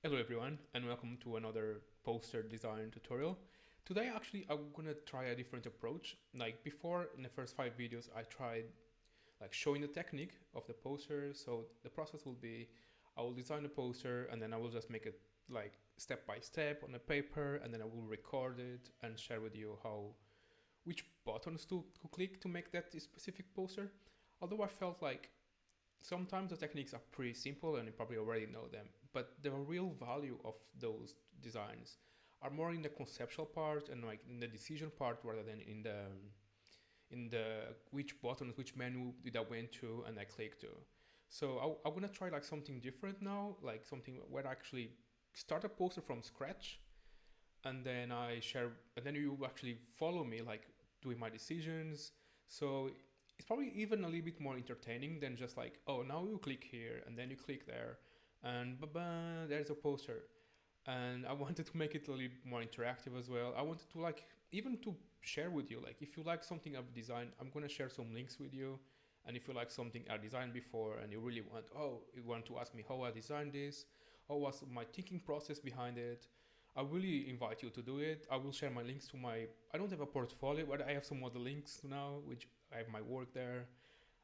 Hello everyone and welcome to another poster design tutorial. Today actually I'm gonna try a different approach. Like before in the first 5 videos I tried like showing the technique of the poster. So the process will be I will design a poster and then I will just make it like step by step on a paper, and then I will record it and share with you how which buttons to click to make that specific poster. Although I felt like sometimes the techniques are pretty simple and you probably already know them, but the real value of those designs are more in the conceptual part and like in the decision part rather than in the which buttons, which menu did I went to and I click to. So I'm gonna try like something different now, like something where I actually start a poster from scratch, and then I share, and then you actually follow me like doing my decisions. So it's probably even a little bit more entertaining than just like, oh, now you click here and then you click there and ba-ba, there's a poster. And I wanted to make it a little bit more interactive as well. I wanted to like even to share with you, like if you like something I've designed, I'm gonna share some links with you. And if you like something I designed before and you really want, oh, you want to ask me how I designed this, how was my thinking process behind it, I really invite you to do it. I will share my links to my. I don't have a portfolio, but I have some other links now, which I have my work there,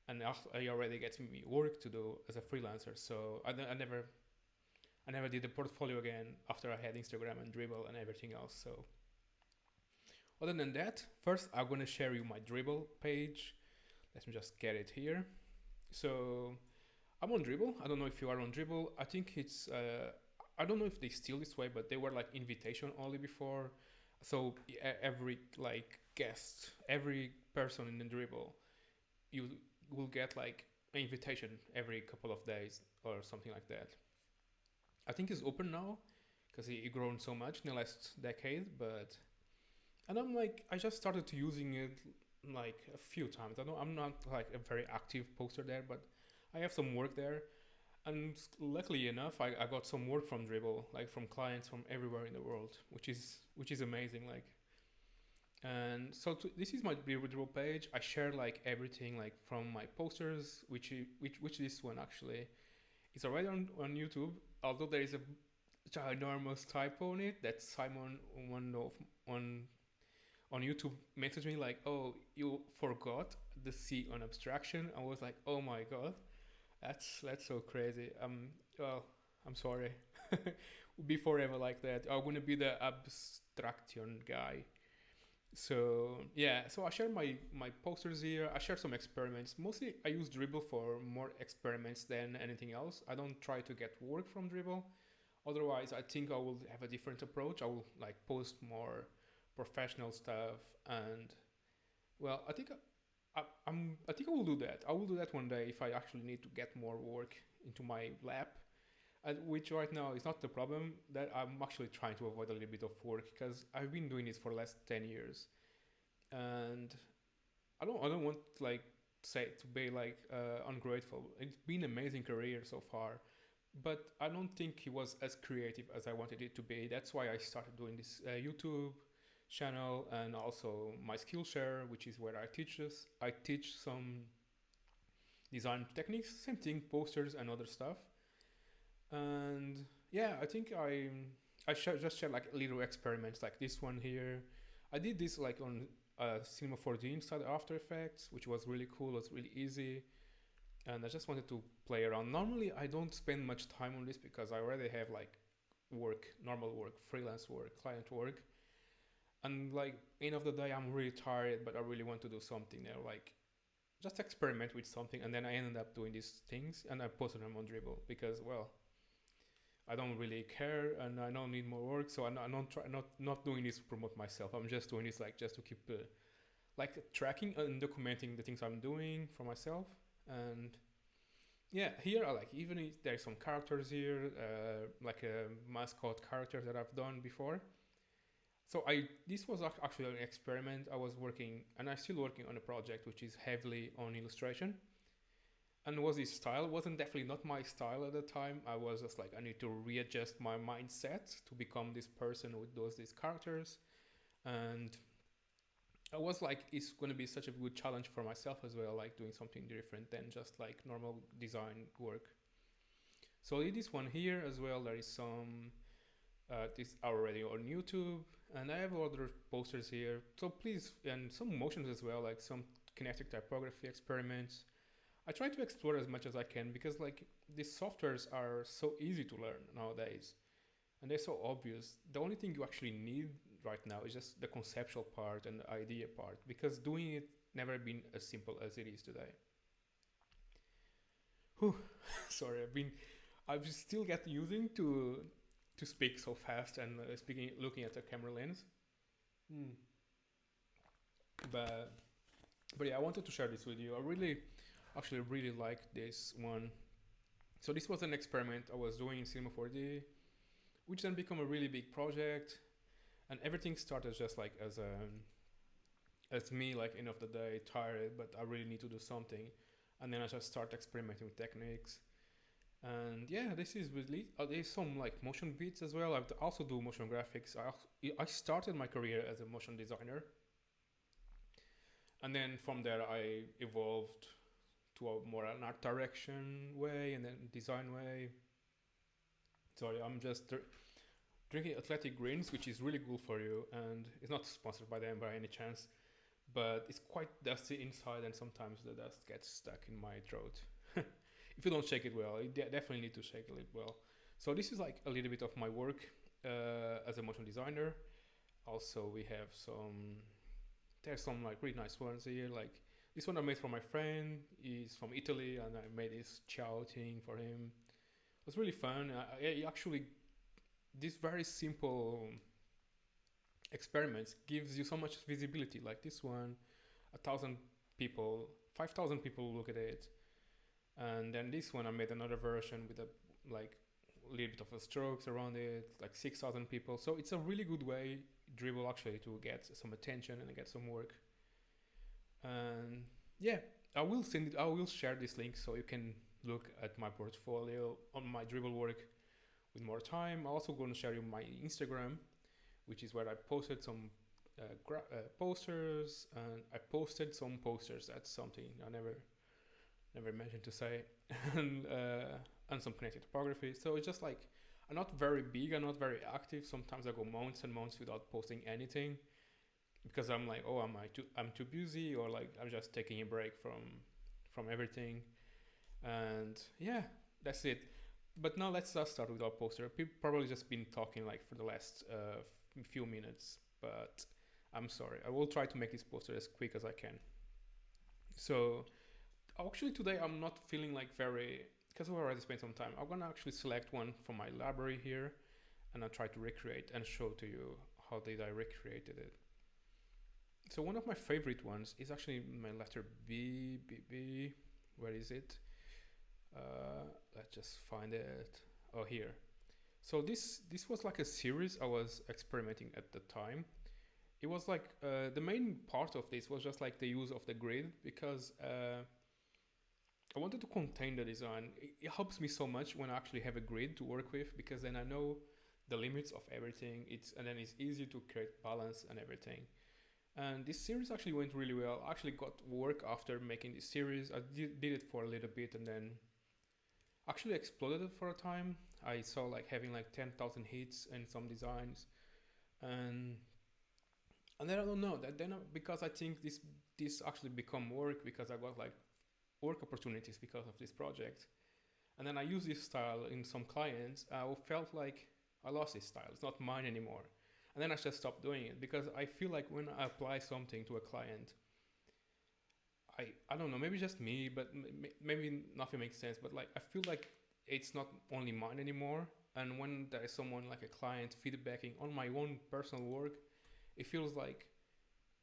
and I already get me work to do as a freelancer. So I never did a portfolio again after I had Instagram and Dribble and everything else. So other than that, first I'm gonna share you my Dribble page. Let me just get it here. So I'm on Dribble. I don't know if you are on Dribble. I think it's. I don't know if they still this way, but they were like invitation only before. So every like guest, every person in the Dribble, you will get like an invitation every couple of days or something like that. I think it's open now because it grown so much in the last decade. But and I'm like I just started to using it like a few times. I'm not like a very active poster there, but I have some work there. And luckily enough, I got some work from Dribble, like from clients from everywhere in the world, which is amazing. Like, and so this is my Dribble page. I share like everything, like from my posters, which this one actually is already on YouTube. Although there is a ginormous typo on it that Simon on on YouTube messaged me like, "Oh, you forgot the C on abstraction." I was like, "Oh my god." That's so crazy. Well, I'm sorry. We'll be forever like that. I'm gonna be the abstraction guy. So yeah, so I share my posters here. I share some experiments. Mostly, I use Dribble for more experiments than anything else. I don't try to get work from Dribble. Otherwise, I think I will have a different approach. I will like post more professional stuff, and well, I think I will do that. I will do that one day if I actually need to get more work into my lab, which right now is not the problem. That I'm actually trying to avoid a little bit of work because I've been doing this for the last 10 years, and I don't want like say to be like ungrateful. It's been an amazing career so far, but I don't think it was as creative as I wanted it to be. That's why I started doing this YouTube channel and also my Skillshare, which is where I teach some design techniques, same thing, posters and other stuff. And yeah, I think just share like little experiments like this one here. I did this like on Cinema 4D inside After Effects, which was really cool. It was really easy, and I just wanted to play around. Normally, I don't spend much time on this because I already have like work, normal work, freelance work, client work, and like end of the day I'm really tired, but I really want to do something there, like just experiment with something. And then I ended up doing these things and I posted them on Dribble because, well, I don't really care and I don't need more work, so I'm not doing this to promote myself. I'm just doing this like just to keep like tracking and documenting the things I'm doing for myself. And yeah, here I like, even if there's some characters here, like a mascot character that I've done before. So I this was actually an experiment. I was working, and I'm still working on a project which is heavily on illustration. And was his style wasn't definitely not my style at the time. I was just like I need to readjust my mindset to become this person who does these characters, and I was like it's going to be such a good challenge for myself as well, like doing something different than just like normal design work. So I did this one here as well. There is some this already on YouTube, and I have other posters here. So please, and some motions as well, like some kinetic typography experiments. I try to explore as much as I can because like these softwares are so easy to learn nowadays, and they're so obvious. The only thing you actually need right now is just the conceptual part and the idea part, because doing it never been as simple as it is today. Whew. Sorry, I've still get using to speak so fast and speaking looking at the camera lens. Hmm. But but yeah, I wanted to share this with you. I really actually really like this one. So this was an experiment I was doing in Cinema 4D, which then became a really big project, and everything started just like as me like end of the day tired, but I really need to do something, and then I just start experimenting with techniques. And yeah, this is really there's some like motion beats as well. I also do motion graphics. I started my career as a motion designer, and then from there I evolved to a more an art direction way and then design way. Sorry, I'm just drinking athletic greens, which is really good for you, and it's not sponsored by them by any chance, but it's quite dusty inside, and sometimes the dust gets stuck in my throat. If you don't shake it well, you definitely need to shake it well. So this is like a little bit of my work as a motion designer. Also, we have there's some like really nice ones here. Like this one I made for my friend. He's from Italy, and I made this chow thing for him. It was really fun. I actually this very simple experiments gives you so much visibility. Like this one, 1,000 people, 5,000 people look at it, and then this one I made another version with a like a little bit of a strokes around it, like 6,000 people. So it's a really good way dribble actually to get some attention and get some work. And yeah, I will send it. I will share this link so you can look at my portfolio on my dribble work with more time. I'm also going to share you my Instagram, which is where I posted some posters, and I posted some posters. That's something I never mentioned to say, and some connected topography. So it's just like I'm not very big, I'm not very active. Sometimes I go months and months without posting anything because I'm like, oh, I'm too busy, or like I'm just taking a break from everything. And yeah, that's it. But now let's just start with our poster. People probably just been talking like for the last few minutes, but I'm sorry. I will try to make this poster as quick as I can. So actually today I'm not feeling like very, because we already spent some time. I'm gonna actually select one from my library here, and I'll try to recreate and show to you how did I recreated it. So one of my favorite ones is actually my letter B, B, B. Where is it? Let's just find it. Oh, here. So this was like a series I was experimenting at the time. It was like the main part of this was just like the use of the grid, because I wanted to contain the design. It helps me so much when I actually have a grid to work with, because then I know the limits of everything. And then it's easy to create balance and everything. And this series actually went really well. I actually got work after making this series. I did it for a little bit and then actually exploded it for a time. I saw like having like 10,000 hits in some designs, and then I don't know that then because I think this actually become work, because I got like work opportunities because of this project, and then I use this style in some clients. I felt like I lost this style. It's not mine anymore, and then I just stopped doing it, because I feel like when I apply something to a client, I don't know, maybe just me, but maybe nothing makes sense, but like I feel like it's not only mine anymore. And when there is someone like a client feedbacking on my own personal work, it feels like,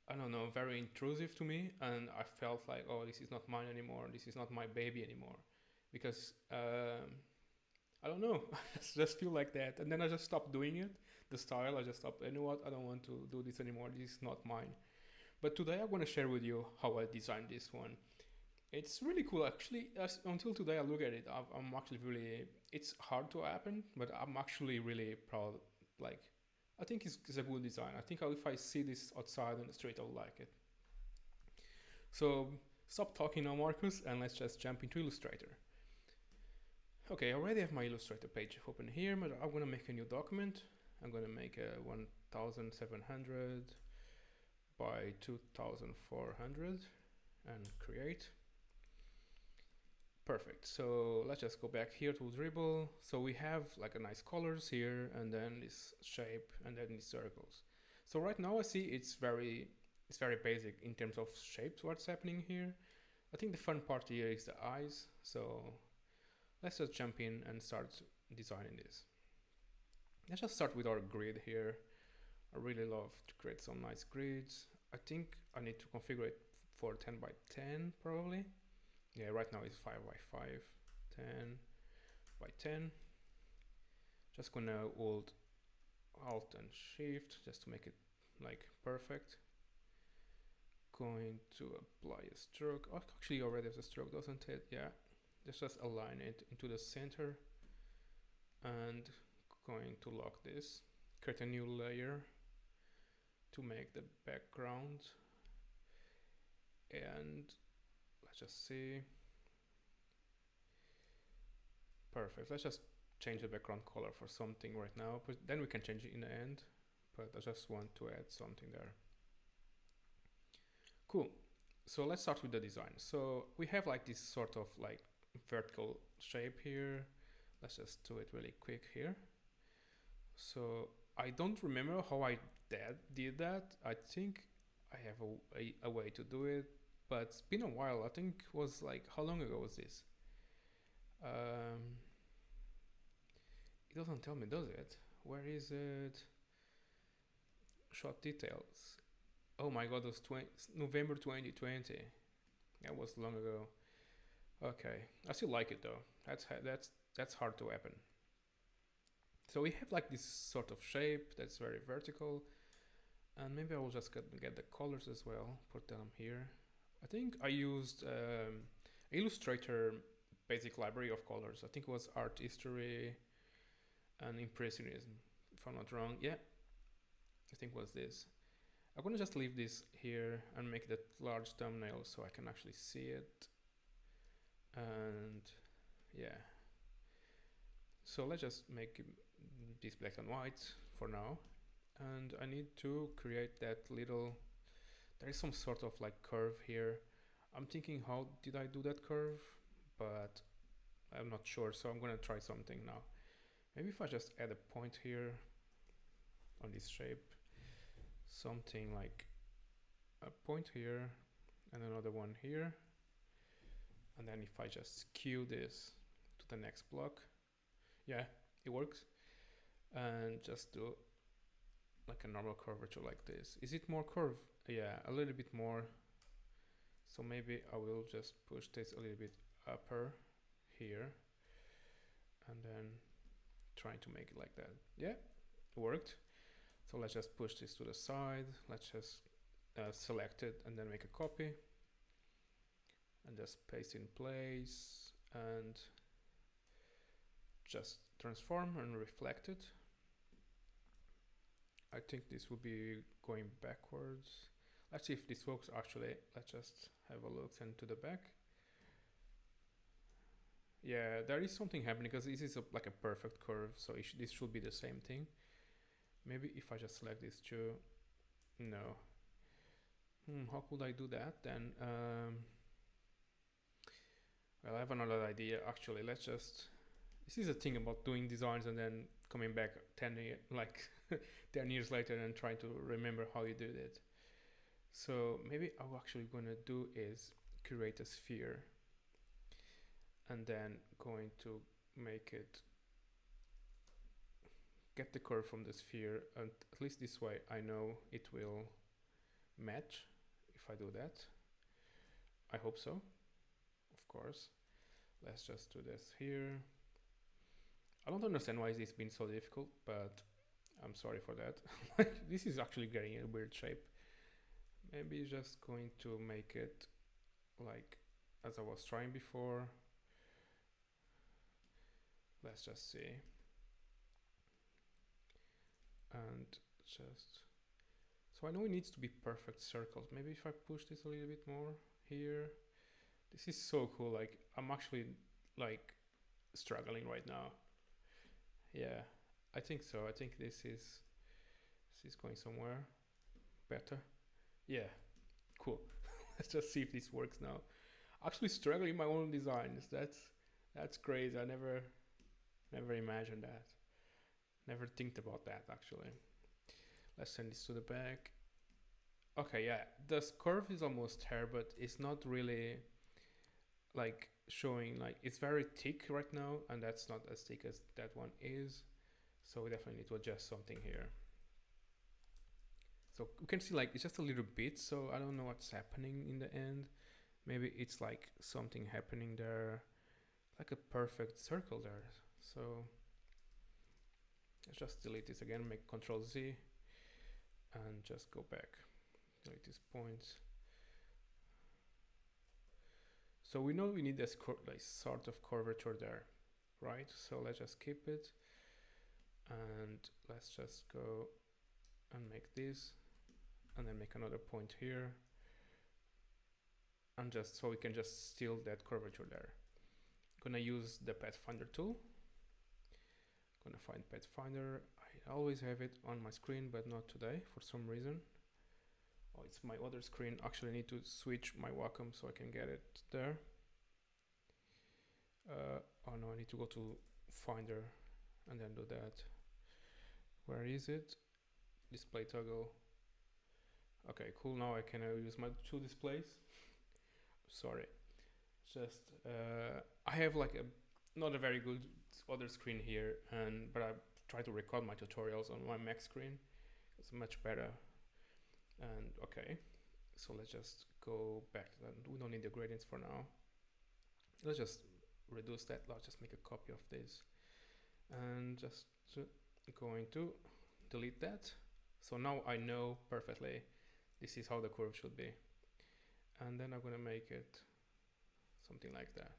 I don't know, very intrusive to me. And I felt like, oh, this is not mine anymore. This is not my baby anymore, because I don't know, I just feel like that. And then I just stopped doing it. The style, I just stopped. You know what? I don't want to do this anymore. This is not mine. But today I'm going to share with you how I designed this one. It's really cool, actually. Until today I look at it, I'm actually really, it's hard to happen, but I'm actually really proud. Like, I think it's a good design. I think if I see this outside on the street, I'll like it. So stop talking now, Marcus, and let's just jump into Illustrator. Okay, I already have my Illustrator page open here, but I'm gonna make a new document. I'm gonna make a 1700 by 2400 and create. Perfect. So let's just go back here to dribble. So we have like a nice colors here, and then this shape, and then these circles. So right now I see it's very basic in terms of shapes. What's happening here? I think the fun part here is the eyes. So let's just jump in and start designing this. Let's just start with our grid here. I really love to create some nice grids. I think I need to configure it for 10 by 10 probably. Yeah, right now it's 5 by 5, 10 by 10. Just gonna hold Alt and Shift just to make it like perfect. Going to apply a stroke. Oh, actually already has a stroke, doesn't it? Yeah. Just align it into the center and going to lock this. Create a new layer to make the background. And let's just see. Perfect. Let's just change the background color for something right now, but then we can change it in the end. But I just want to add something there. Cool. So let's start with the design. So we have like this sort of like vertical shape here. Let's just do it really quick here. So I don't remember how I did that. I think I have a way to do it, but it's been a while. I think it was like, how long ago was this? It doesn't tell me, does it? Where is it? Shot details. Oh my god, it was November 2020. That was long ago. Okay, I still like it though. That's hard to happen. So we have like this sort of shape that's very vertical, and maybe I will just get the colors as well. Put them here. I think I used Illustrator basic library of colors. I think it was art history and impressionism, if I'm not wrong. Yeah, I think it was this. I'm gonna just leave this here and make that large thumbnail so I can actually see it. And yeah, so let's just make this black and white for now. And I need to create that little, there is some sort of like curve here. I'm thinking, how did I do that curve? But I'm not sure, so I'm gonna try something now. Maybe if I just add a point here on this shape, something like a point here and another one here. And then if I just skew this to the next block, yeah, it works. And just do like a normal curvature like this. Is it more curved? Yeah, a little bit more. So maybe I will just push this a little bit upper here and then trying to make it like that. Yeah, it worked. So let's just push this to the side. Let's just select it and then make a copy and just paste in place and just transform and reflect it. I think this will be going backwards. Let's see if this works actually. Let's just have a look and to the back. Yeah, there is something happening because this is like a perfect curve, so this should be the same thing. Maybe if I just select this too. No. How could I do that then? Well, I have another idea actually. Let's just, this is a thing about doing designs and then coming back 10 years later and trying to remember how you did it. So maybe I'm actually gonna do is create a sphere and then going to make it, get the curve from the sphere, and at least this way I know it will match if I do that. I hope so, of course. Let's just do this here. I don't understand why this been so difficult, but I'm sorry for that. This is actually getting a weird shape. Maybe just going to make it like as I was trying before. Let's just see. And just, so I know it needs to be perfect circles. Maybe if I push this a little bit more here. This is so cool. Like I'm actually like struggling right now. Yeah, I think so. I think this is going somewhere better. Yeah, cool. Let's just see if this works now. Actually struggling my own designs. That's crazy. I never imagined that. Never think about that actually. Let's send this to the back. Okay, yeah. The curve is almost there, but it's not really like showing like it's very thick right now, and that's not as thick as that one is. So we definitely need to adjust something here. So you can see like it's just a little bit, so I don't know what's happening in the end. Maybe it's like something happening there, like a perfect circle there. So let's just delete this again, make Control Z, and just go back. Delete these points. So we know we need this like sort of curvature there, right? So let's just keep it, and let's just go and make this, and then make another point here, and just so we can just steal that curvature there. Gonna use the Pathfinder tool. Gonna find Pathfinder. I always have it on my screen, but not today for some reason. Oh, it's my other screen. Actually, I need to switch my Wacom so I can get it there. Oh no, I need to go to Finder and then do that. Where is it? Display toggle. Okay, cool. Now I can use my two displays. Sorry, just I have like not a very good other screen here, and but I try to record my tutorials on my Mac screen. It's much better. And okay, so let's just go back. We don't need the gradients for now. Let's just reduce that. Let's just make a copy of this, and just going to delete that. So now I know perfectly this is how the curve should be. And then I'm gonna make it something like that.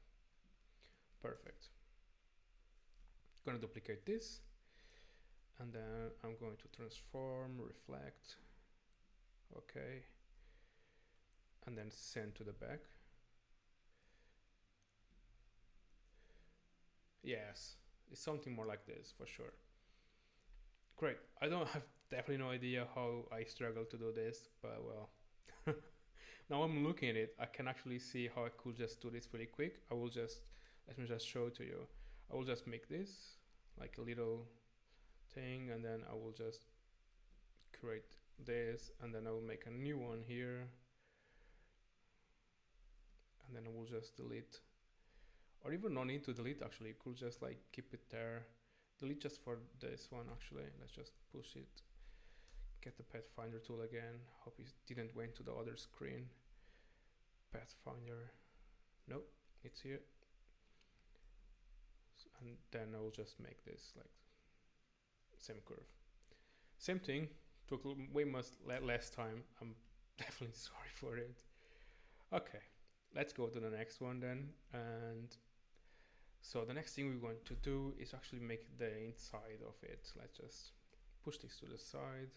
Perfect. Gonna duplicate this, and then I'm going to transform, reflect, okay, and then send to the back. Yes, it's something more like this for sure. Great. I don't have definitely no idea how I struggle to do this, but well. Now I'm looking at it, I can actually see how I could just do this really quick. I will just, let me just show to you. I will just make this like a little thing, and then I will just create this, and then I will make a new one here, and then I will just delete, or even no need to delete actually, you could just like keep it there. Delete just for this one actually. Let's just push it, get the Pathfinder tool again. Hope it didn't went to the other screen. Pathfinder, nope, it's here. And then I will just make this like same curve. Same thing, took way much less time. I'm definitely sorry for it. Okay, let's go to the next one then. And so the next thing we want to do is actually make the inside of it. Let's just push this to the side,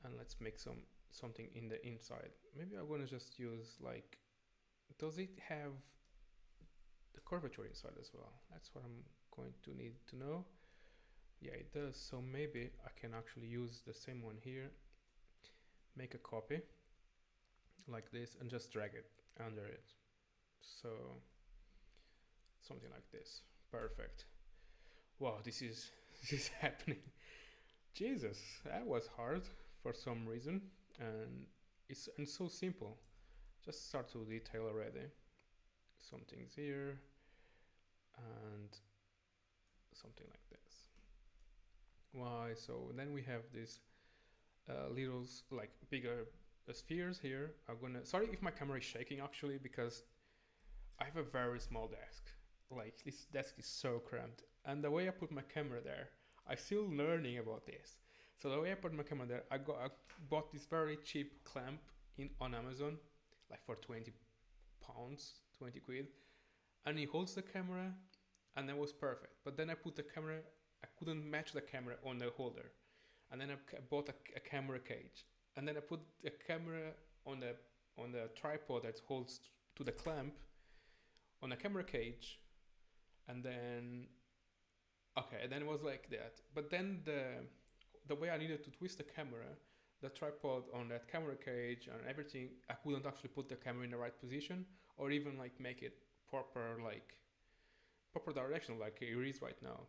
and let's make something in the inside. Maybe I'm gonna just use like, does it have the curvature inside as well? That's what I'm going to need to know. Yeah, it does. So maybe I can actually use the same one here, make a copy like this, and just drag it under it. So something like this. Perfect. Wow, this is happening. Jesus, that was hard for some reason, and it's so simple. Just start to detail already. Some things here, and something like this. Why? So then we have these little like bigger spheres here. I'm gonna. Sorry if my camera is shaking actually, because I have a very small desk. Like this desk is so cramped, and the way I put my camera there, I'm still learning about this. So the way I put my camera there, I bought this very cheap clamp on Amazon, like for 20 pounds, 20 quid, and it holds the camera, and that was perfect. But then I put the camera, I couldn't match the camera on the holder, and then I bought a camera cage, and then I put the camera on the tripod that holds to the clamp on a camera cage, And then okay, and then it was like that. But then the way I needed to twist the camera, the tripod on that camera cage and everything, I couldn't actually put the camera in the right position or even like make it proper like proper direction like it is right now.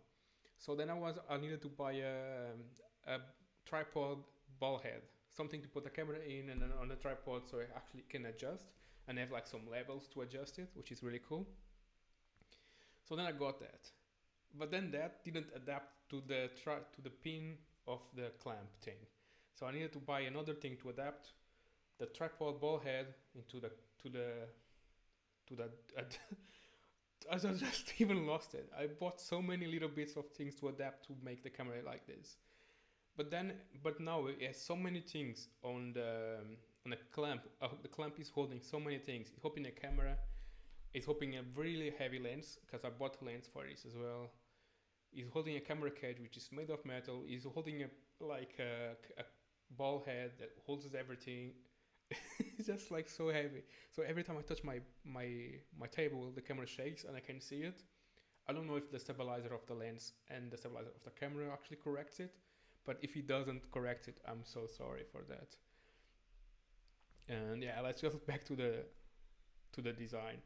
So then I needed to buy a tripod ball head, something to put the camera in and then on the tripod so it actually can adjust and have like some levels to adjust it, which is really cool. So then I got that, but then that didn't adapt to the pin of the clamp thing. So I needed to buy another thing to adapt the tripod ball head into the to the to the. I just even lost it. I bought so many little bits of things to adapt to make the camera like this. But now it has so many things on the clamp. The clamp is holding so many things. It's holding a camera. It's holding a really heavy lens because I bought a lens for this as well. He's holding a camera cage which is made of metal. He's holding a ball head that holds everything. It's just like so heavy. So every time I touch my table, the camera shakes and I can see it. I don't know if the stabilizer of the lens and the stabilizer of the camera actually corrects it, but if it doesn't correct it, I'm so sorry for that. And yeah, let's just back to the design.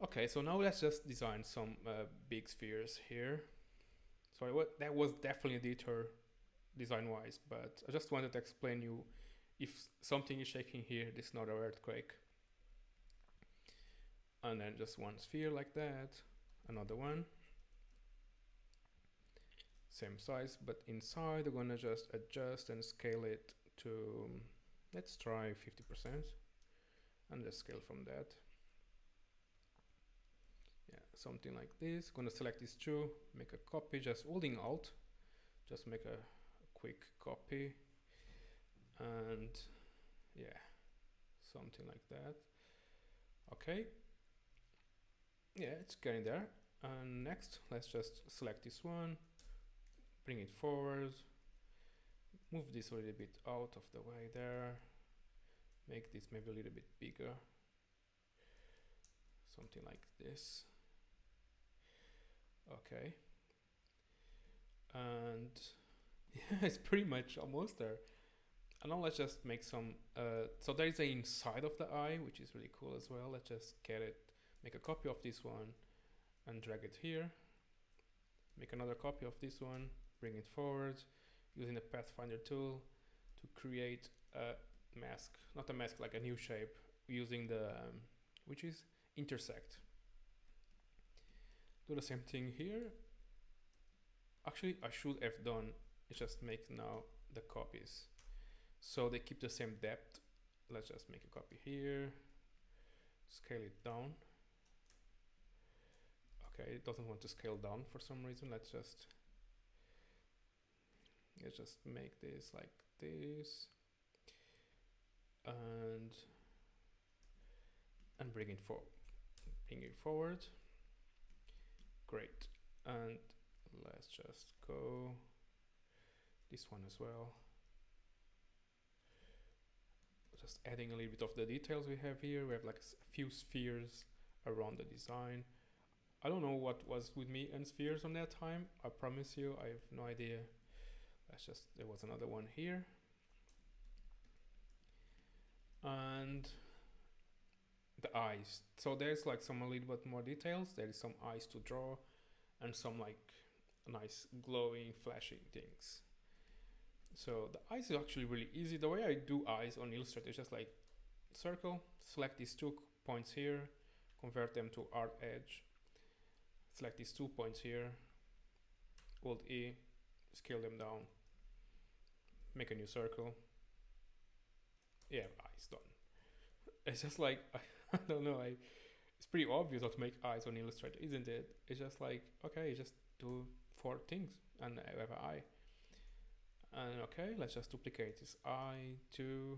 Okay, so now let's just design some big spheres here. So that was definitely a detour design-wise, but I just wanted to explain you if something is shaking here, this is not an earthquake. And then just one sphere like that, another one. Same size, but inside I'm gonna just adjust and scale it to, let's try 50%, and just scale from that. Yeah, something like this. Gonna select these two, make a copy, just holding Alt, just make a quick copy, and yeah, something like that. Okay, yeah, it's getting there. And next, let's just select this one, bring it forward, move this a little bit out of the way there, make this maybe a little bit bigger, something like this. Okay, and yeah, it's pretty much almost there. And now let's just make some, so there is a inside of the eye, which is really cool as well. Let's just get it, make a copy of this one and drag it here. Make another copy of this one, bring it forward, using the Pathfinder tool to create a mask, not a mask, like a new shape, using the, which is intersect. Do the same thing here. Actually, I should have done, is just make now the copies, so they keep the same depth. Let's just make a copy here, scale it down. Okay, it doesn't want to scale down for some reason. Let's just make this like this, and bring it forward. Great, and let's just go this one as well. Just adding a little bit of the details we have here. We have like a few spheres around the design. I don't know what was with me and spheres on that time. I promise you, I have no idea. There was another one here. And the eyes. So there's like some a little bit more details. There is some eyes to draw and some like nice glowing flashing things. So the eyes is actually really easy. The way I do eyes on Illustrator is just like circle, select these 2 points here, convert them to art edge, select these 2 points here, hold E, scale them down, make a new circle. Yeah, eyes done. It's just like, I don't know, it's pretty obvious how to make eyes on Illustrator, isn't it? It's just like, okay, just do 4 things and I have an eye. And okay, let's just duplicate this eye too,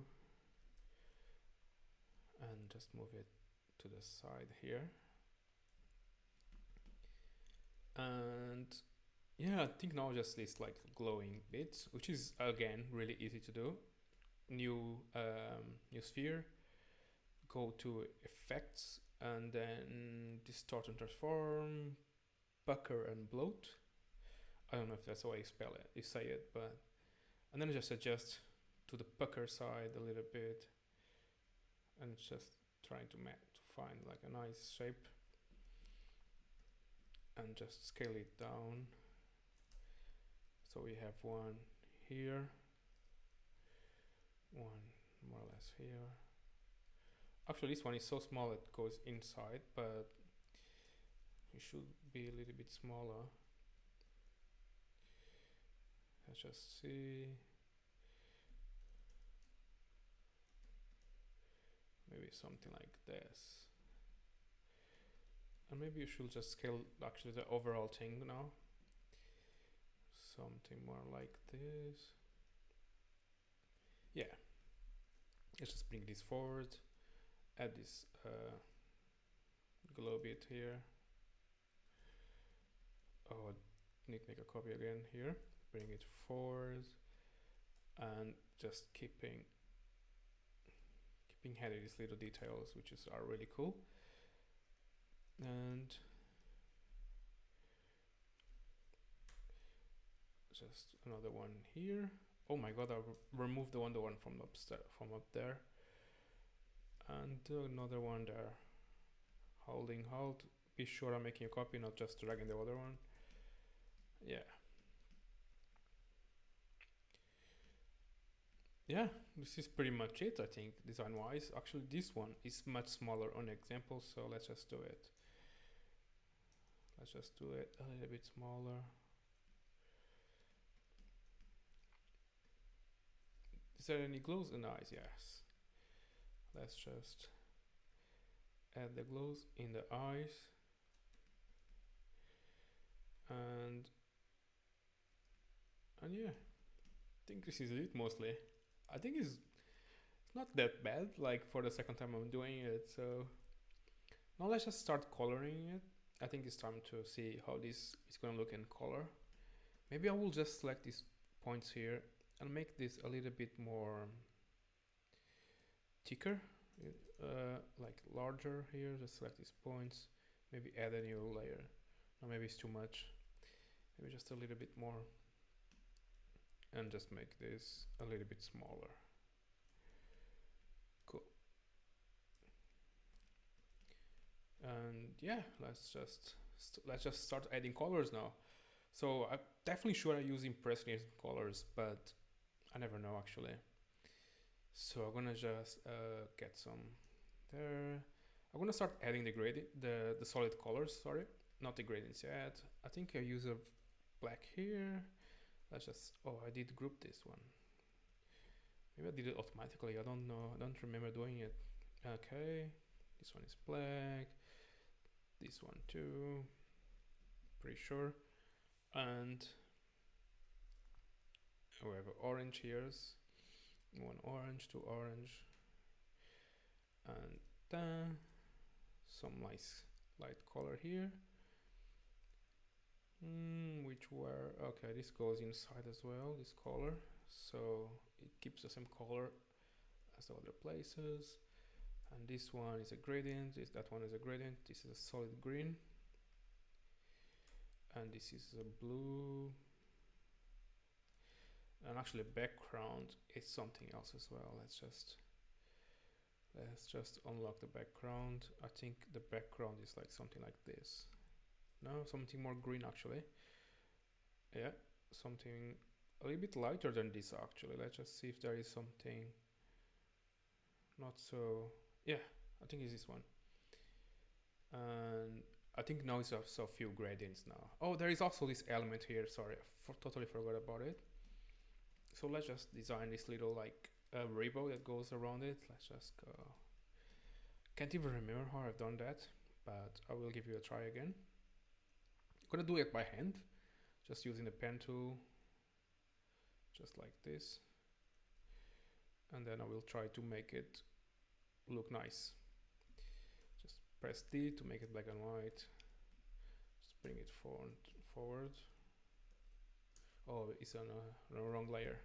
and just move it to the side here. And yeah, I think now just this like glowing bits, which is again really easy to do. New sphere, go to effects, and then distort and transform, pucker and bloat. I don't know if that's how you spell it, you say it, but and then just adjust to the pucker side a little bit, and just trying to find like a nice shape, and just scale it down. So we have one here, one more or less here. Actually, this one is so small it goes inside, but it should be a little bit smaller. Let's just see. Maybe something like this. And maybe you should just scale actually the overall thing now. Something more like this. Yeah. Let's just bring this forward. Add this glow bit here. Oh, I need to make a copy again here. Bring it forward. And just keeping handy these little details, which are really cool. And just another one here. Oh my god, I removed the one from upstairs, from up there. And another one there. Holding Alt. Be sure I'm making a copy, not just dragging the other one. Yeah. Yeah, this is pretty much it, I think, design-wise. Actually, this one is much smaller on example, so let's just do it. Let's just do it a little bit smaller. Is there any glows in the eyes? Yes. Let's just add the glows in the eyes. And yeah, I think this is it mostly. I think it's not that bad, like for the second time I'm doing it. So now let's just start coloring it. I think it's time to see how this is going to look in color. Maybe I will just select these points here and make this a little bit more thicker, like larger here. Just select these points, maybe add a new layer. No, maybe it's too much. Maybe just a little bit more, and just make this a little bit smaller. Cool. And yeah, let's just start adding colors now. So I'm definitely sure I use impressionist colors, but I never know actually. So I'm gonna just get some there. I'm gonna start adding the gradient, the solid colors. Sorry, not the gradients yet. I think I use a black here. Let's just, oh, I did group this one. Maybe I did it automatically. I don't know. I don't remember doing it. Okay, this one is black. This one too. Pretty sure. And we have orange here. One orange, two orange, and then some nice light color here. Which were okay. This goes inside as well. This color, so it keeps the same color as the other places. And this one is a gradient. That one is a gradient. This is a solid green, and this is a blue. And actually background is something else as well. Let's just unlock the background. I think the background is like something like this. No, something more green actually. Yeah, something a little bit lighter than this actually. Let's just see if there is something not so, yeah, I think it's this one. And I think now it's also a few gradients now. Oh, there is also this element here, sorry, totally forgot about it. So let's just design this little like rainbow that goes around it. Let's just go. Can't even remember how I've done that, but I will give you a try again. I'm gonna do it by hand, just using the pen tool, just like this. And then I will try to make it look nice. Just press D to make it black and white. Just bring it forward. Oh, it's on a wrong layer.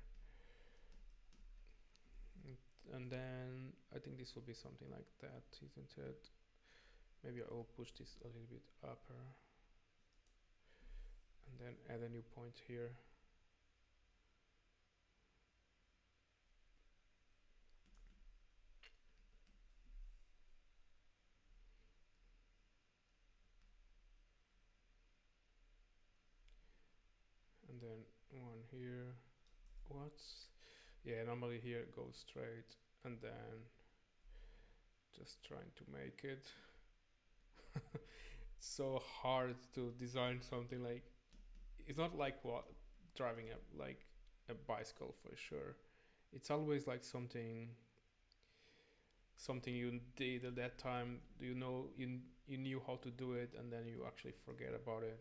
And then I think this will be something like that, isn't it? Maybe I will push this a little bit upper. and then add a new point here. And then one here. What's, yeah, normally here it goes straight, and then just trying to make it. It's so hard to design something like, it's not like what driving a bicycle for sure. It's always like something you did at that time. You know, you knew how to do it, and then you actually forget about it.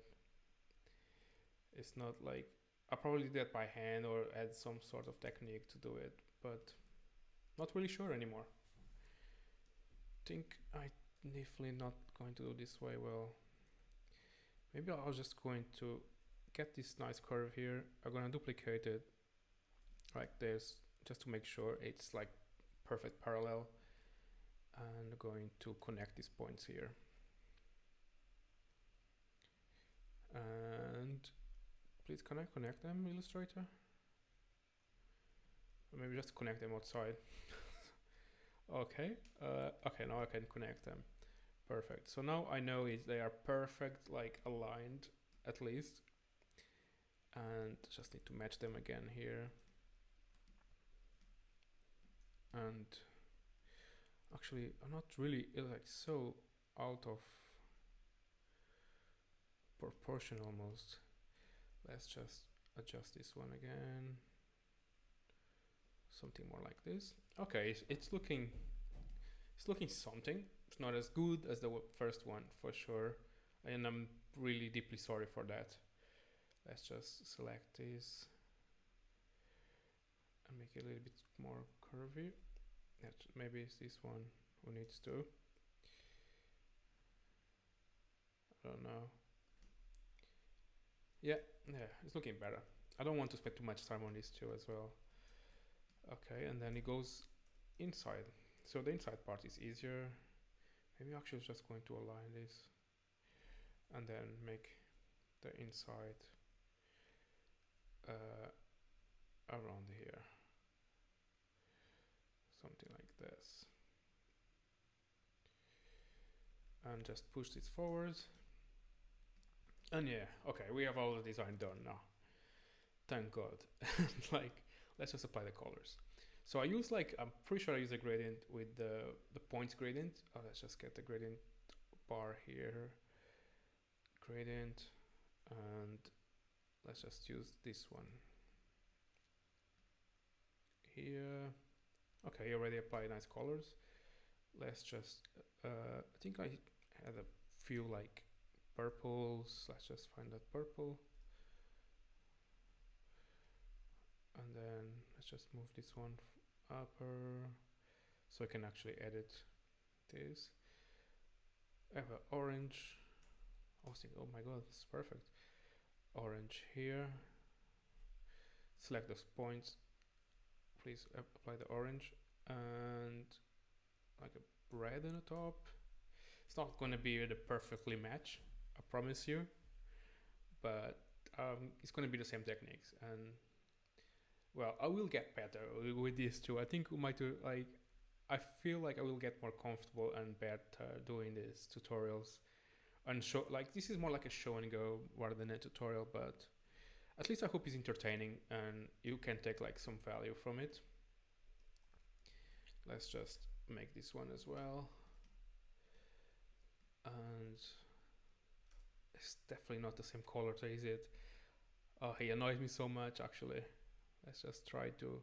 It's not like, I probably did that by hand or add some sort of technique to do it, but not really sure anymore. Think I definitely not going to do this way well. Maybe I was just going to get this nice curve here. I'm gonna duplicate it like this just to make sure it's like perfect parallel, and going to connect these points here. And please can I connect them, Illustrator? Or maybe just connect them outside. Okay, okay, now I can connect them. Perfect. So now I know they are perfect, like aligned at least. And just need to match them again here. And actually, I'm not really like so out of proportion almost. Let's just adjust this one again. Something more like this. Okay, it's looking something. It's not as good as the first one for sure, and I'm really deeply sorry for that. Let's just select this and make it a little bit more curvy. Maybe it's this one who needs to. I don't know. Yeah, it's looking better. I don't want to spend too much time on these two as well. Okay, and then it goes inside. So the inside part is easier. Maybe actually just going to align this and then make the inside around here. Something like this. And just push this forward. And yeah, okay, we have all the design done now. Thank God. Like, let's just apply the colors. So I use I'm pretty sure I use a gradient with the points gradient. Let's just get the gradient bar here. Gradient, and let's just use this one here. Okay, you already applied nice colors. Let's just, I think I had a few like purples. Let's just find that purple. And then let's just move this one upper so I can actually edit this. I have an orange. I was thinking, oh my god, this is perfect. Orange here. Select those points. Please apply the orange and like a red on the top. It's not gonna be the perfectly match, I promise you, but it's gonna be the same techniques, and well, I will get better with these two. I think we might do I feel like I will get more comfortable and better doing these tutorials and show, like this is more like a show and go rather than a tutorial, but at least I hope it's entertaining and you can take like some value from it. Let's just make this one as well. And it's definitely not the same color, is it? Oh, he annoys me so much actually. Let's just try to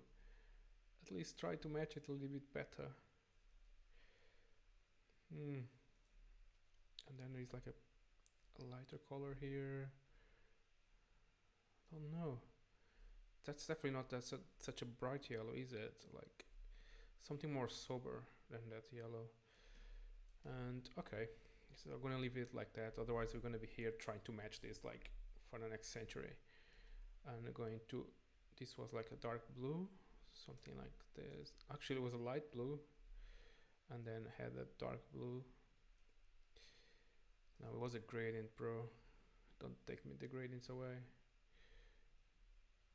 at least try to match it a little bit better. And then there's like a lighter color here. I don't know. That's definitely not such a bright yellow, is it? Like something more sober than that yellow. And okay, so I'm gonna leave it like that. Otherwise, we're gonna be here trying to match this like for the next century. And I'm going to. This was like a dark blue, something like this. Actually, it was a light blue, and then had a dark blue. Now it was a gradient, bro. don't take me the gradients away.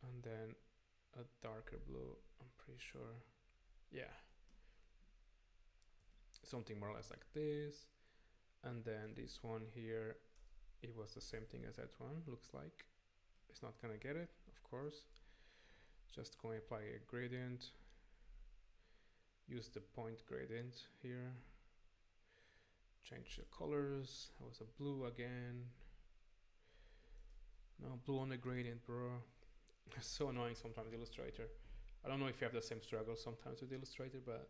And then a darker blue, I'm pretty sure. Yeah. Something more or less like this. And then this one here, it was the same thing as that one, looks like. It's not gonna get it, of course. Just going to apply a gradient. Use the point gradient here. Change the colors. That was a blue again. No, blue on the gradient, bro. It's so annoying sometimes, Illustrator. I don't know if you have the same struggle sometimes with Illustrator, but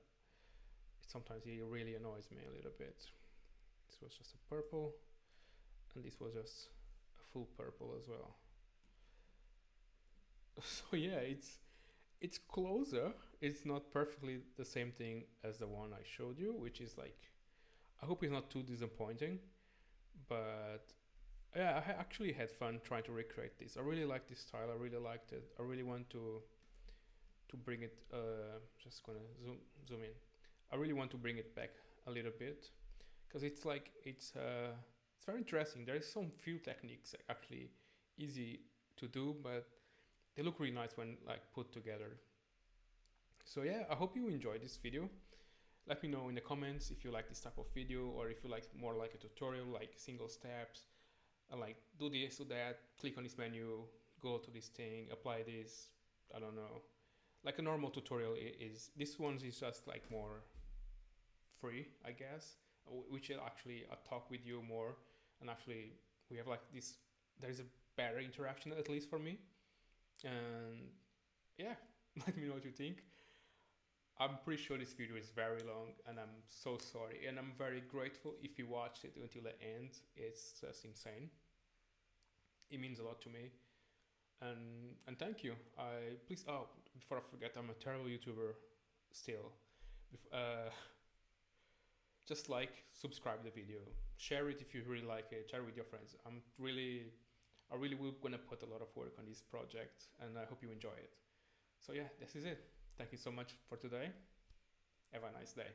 sometimes it really annoys me a little bit. This was just a purple, and this was just a full purple as well. So yeah, it's closer. It's not perfectly the same thing as the one I showed you, which is like, I hope it's not too disappointing, but yeah, I actually had fun trying to recreate this. I really like this style. I really liked it. I really want to bring it. Just gonna zoom in. I really want to bring it back a little bit, because it's like it's very interesting. There is some few techniques actually easy to do, but they look really nice when like put together. So yeah, I hope you enjoyed this video. Let me know in the comments if you like this type of video, or if you like more like a tutorial, like single steps, and like do this, do that, click on this menu, go to this thing, apply this. I don't know. Like a normal tutorial is this one is just like more free, I guess, which will actually talk with you more, and actually we have like this. There is a better interaction, at least for me. And yeah, let me know what you think. I'm pretty sure this video is very long, and I'm so sorry, and I'm very grateful if you watched it until the end. It's just insane. It means a lot to me, and thank you. I please, oh, before I forget, I'm a terrible YouTuber still. Just like, subscribe the video, share it if you really like it, share it with your friends. I really will gonna put a lot of work on this project, and I hope you enjoy it. So yeah, this is it. Thank you so much for today. Have a nice day.